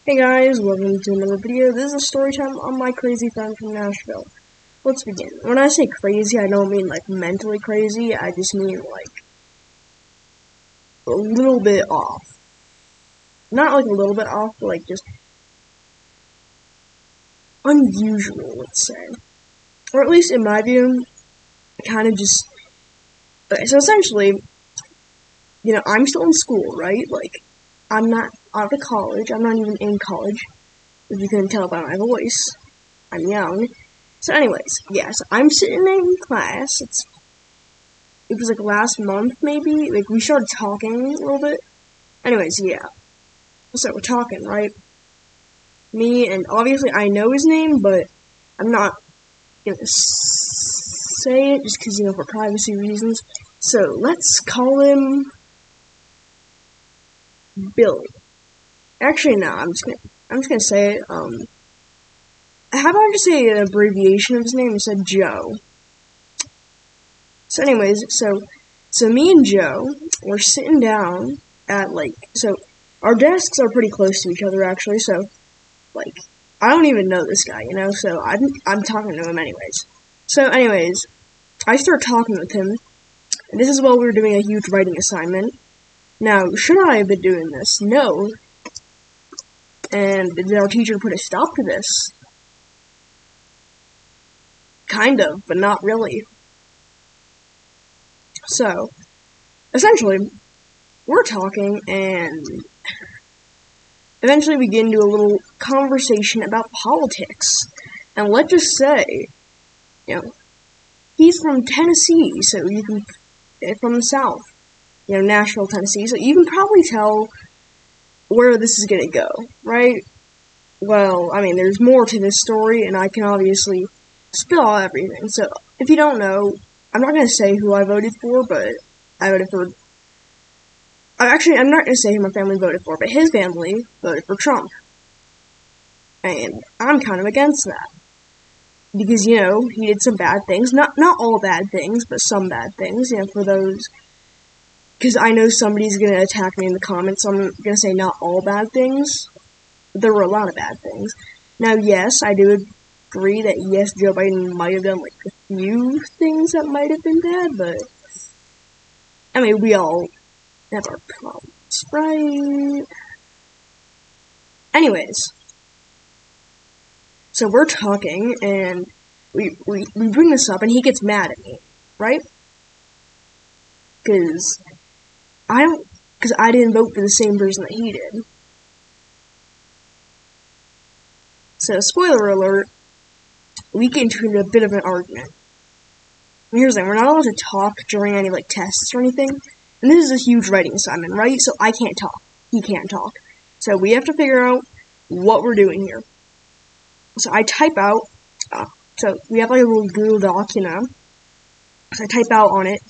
Hey guys, welcome to another video. This is a story time on my crazy friend from Nashville. Let's begin. When I say crazy, I don't mean like mentally crazy, I just mean like a little bit off. Not like a little bit off, but like just unusual, let's say. Or at least in my view, kind of just... Okay, so essentially, I'm still in school, right? Like, I'm not out of college, I'm not even in college. As you can tell by my voice, I'm young. So anyways, yes, I'm sitting in class. It was like last month, maybe. Like, we started talking a little bit. Anyways, yeah. So we're talking, right? Me, and obviously I know his name, but I'm not gonna say it just because, for privacy reasons. So let's call him Billy. Actually, no, I'm just gonna say it. How about I just say an abbreviation of his name instead? Joe. So anyways, so me and Joe were sitting down at so our desks are pretty close to each other actually, so I don't even know this guy, so I'm talking to him anyways. So anyways, I start talking with him, and this is while we were doing a huge writing assignment. Now, should I have been doing this? No. And did our teacher put a stop to this? Kind of, but not really. So, essentially, we're talking, and eventually we get into a little conversation about politics. And let's just say, he's from Tennessee, so from the South, Nashville, Tennessee, so you can probably tell where this is gonna go, right? Well, I mean, there's more to this story, and I can obviously spill out everything. So, if you don't know, I'm not gonna say who I voted for, but I voted for... Actually, I'm not gonna say who my family voted for, but his family voted for Trump. And I'm kind of against that. Because, he did some bad things. Not all bad things, but some bad things, for those... Because I know somebody's gonna attack me in the comments, so I'm gonna say not all bad things. There were a lot of bad things. Now, yes, I do agree that, yes, Joe Biden might have done, a few things that might have been bad, but... I mean, we all have our problems, right? Anyways. So we're talking, and we bring this up, and he gets mad at me, right? Because I didn't vote for the same person that he did. So, spoiler alert, we get into a bit of an argument. And here's the thing, we're not allowed to talk during any, tests or anything. And this is a huge writing assignment, right? So I can't talk. He can't talk. So we have to figure out what we're doing here. So I type out, so we have, a little Google Doc, So I type out on it,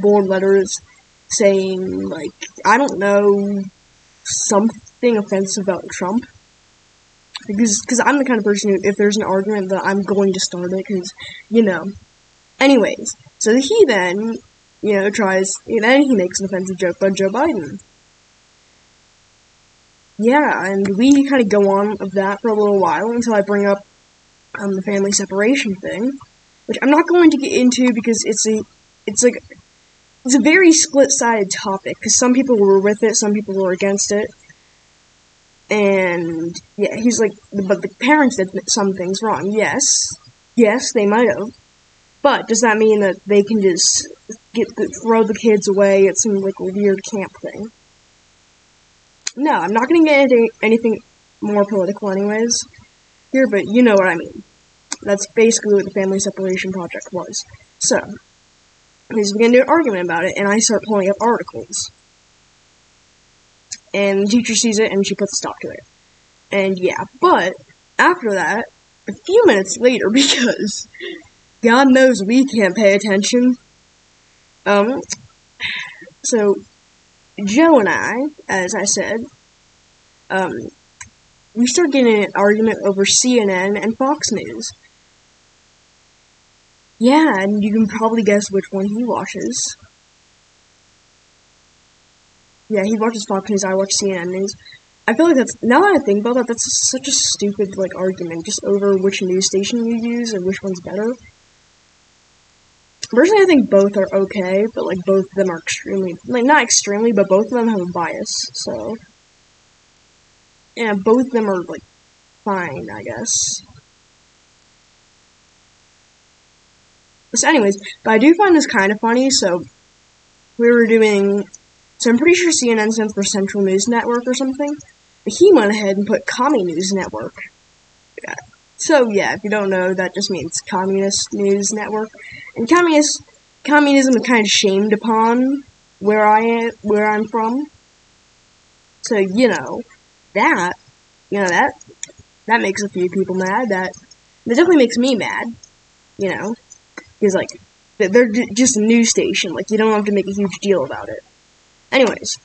bold letters, saying, I don't know, something offensive about Trump. Because I'm the kind of person who, if there's an argument, that I'm going to start it, because, Anyways, so he then, tries, then he makes an offensive joke about Joe Biden. Yeah, and we kind of go on of that for a little while until I bring up the family separation thing, which I'm not going to get into because it's a very split-sided topic, because some people were with it, some people were against it. And, yeah, he's but the parents did some things wrong. Yes, they might have. But does that mean that they can just throw the kids away at some, weird camp thing? No, I'm not going to get into anything more political anyways here, but you know what I mean. That's basically what the family separation project was. So, we get into an argument about it, and I start pulling up articles. And the teacher sees it, and she puts a stop to it. And yeah, but after that, a few minutes later, because God knows we can't pay attention, so Joe and I, as I said, we start getting in an argument over CNN and Fox News. Yeah, and you can probably guess which one he watches. Yeah, he watches Fox News, I watch CNN News. I feel like that's, now that I think about that, that's such a stupid, like, argument, just over which news station you use and which one's better. Personally, I think both are okay, but, like, both of them are extremely, like, not extremely, but both of them have a bias, so. Yeah, both of them are, like, fine, I guess. So anyways, but I do find this kind of funny, so we were doing, so I'm pretty sure CNN stands for Central News Network or something, but he went ahead and put Commie News Network. Yeah. So yeah, if you don't know, that just means Communist News Network, and communism is kind of shamed upon where I'm from. So that makes a few people mad. That definitely makes me mad. Because, like, they're just a news station. Like, you don't have to make a huge deal about it. Anyways.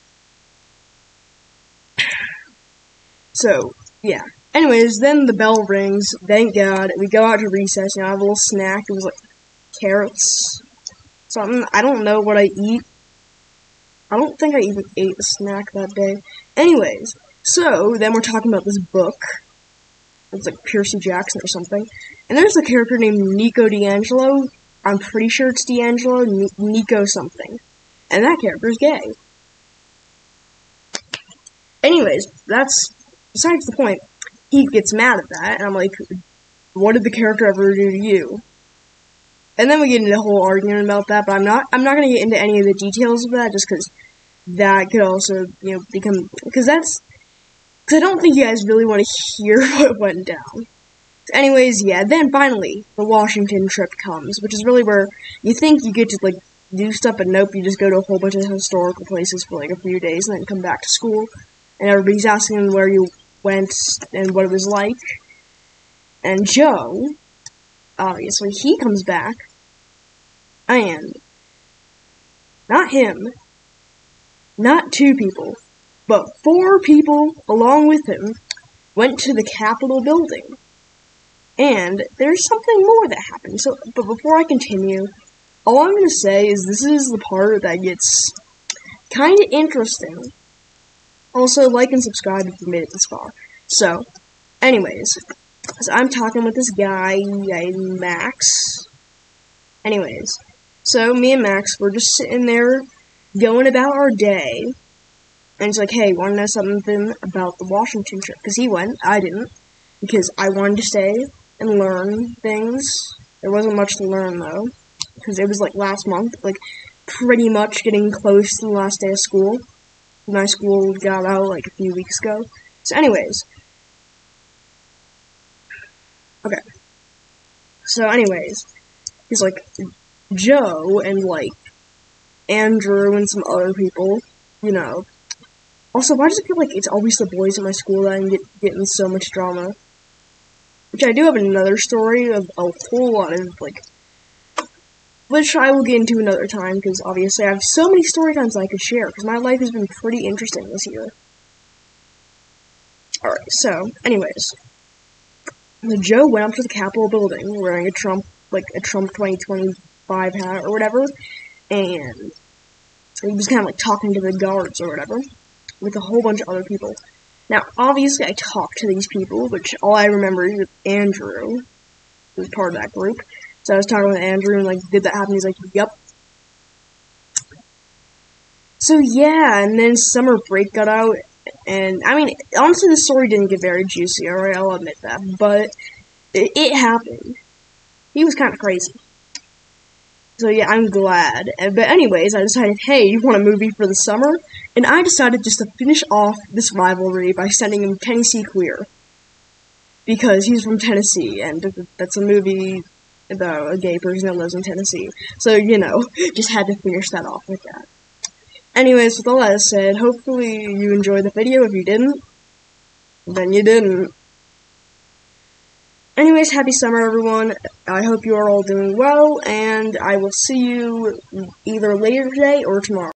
So, yeah. Anyways, then the bell rings. Thank God. We go out to recess. I have a little snack. It was, like, carrots. Something. I don't know what I eat. I don't think I even ate the snack that day. Anyways. So, then we're talking about this book. It's like Percy Jackson or something. And there's a character named Nico D'Angelo. I'm pretty sure it's D'Angelo, Nico something. And that character's gay. Anyways, that's besides the point. He gets mad at that, and I'm like, what did the character ever do to you? And then we get into a whole argument about that, but I'm not gonna get into any of the details of that, just because that could also, become, because I don't think you guys really want to hear what went down. Anyways, yeah, then finally, the Washington trip comes, which is really where you think you get to, like, do stuff, but nope, you just go to a whole bunch of historical places for, like, a few days, and then come back to school, and everybody's asking where you went and what it was like. And Joe, obviously, he comes back, and not him, not 2 people, but 4 people along with him went to the Capitol building. And there's something more that happened. So, but before I continue, all I'm going to say is this is the part that gets kind of interesting. Also, like and subscribe if you made it this far. So, anyways, so I'm talking with this guy named Max. Anyways, so me and Max, we're just sitting there going about our day. And he's like, hey, want to know something about the Washington trip? Because he went, I didn't. Because I wanted to stay and learn things. There wasn't much to learn, though. Because it was, like, last month. Like, pretty much getting close to the last day of school. My school got out, like, a few weeks ago. So, anyways. Okay. So, anyways. He's like, Joe and, like, Andrew and some other people, Also, why does it feel like it's always the boys at my school that I'm getting so much drama? Which I do have another story of a whole lot of, like, which I will get into another time, because obviously I have so many story times I could share, because my life has been pretty interesting this year. Alright, so, anyways. Joe went up to the Capitol building wearing a Trump 2025 hat or whatever, and he was kind of, like, talking to the guards or whatever, with a whole bunch of other people. Now, obviously, I talked to these people, which all I remember is Andrew, who was part of that group. So I was talking with Andrew, and, like, did that happen? He's like, yep. So, yeah, and then summer break got out, and, I mean, honestly, the story didn't get very juicy, alright, I'll admit that, but it happened. He was kind of crazy. So yeah, I'm glad. But anyways, I decided, hey, you want a movie for the summer? And I decided just to finish off this rivalry by sending him Tennessee Queer. Because he's from Tennessee, and that's a movie about a gay person that lives in Tennessee. So, just had to finish that off with that. Anyways, with all that said, hopefully you enjoyed the video. If you didn't, then you didn't. Anyways, happy summer, everyone. I hope you are all doing well, and I will see you either later today or tomorrow.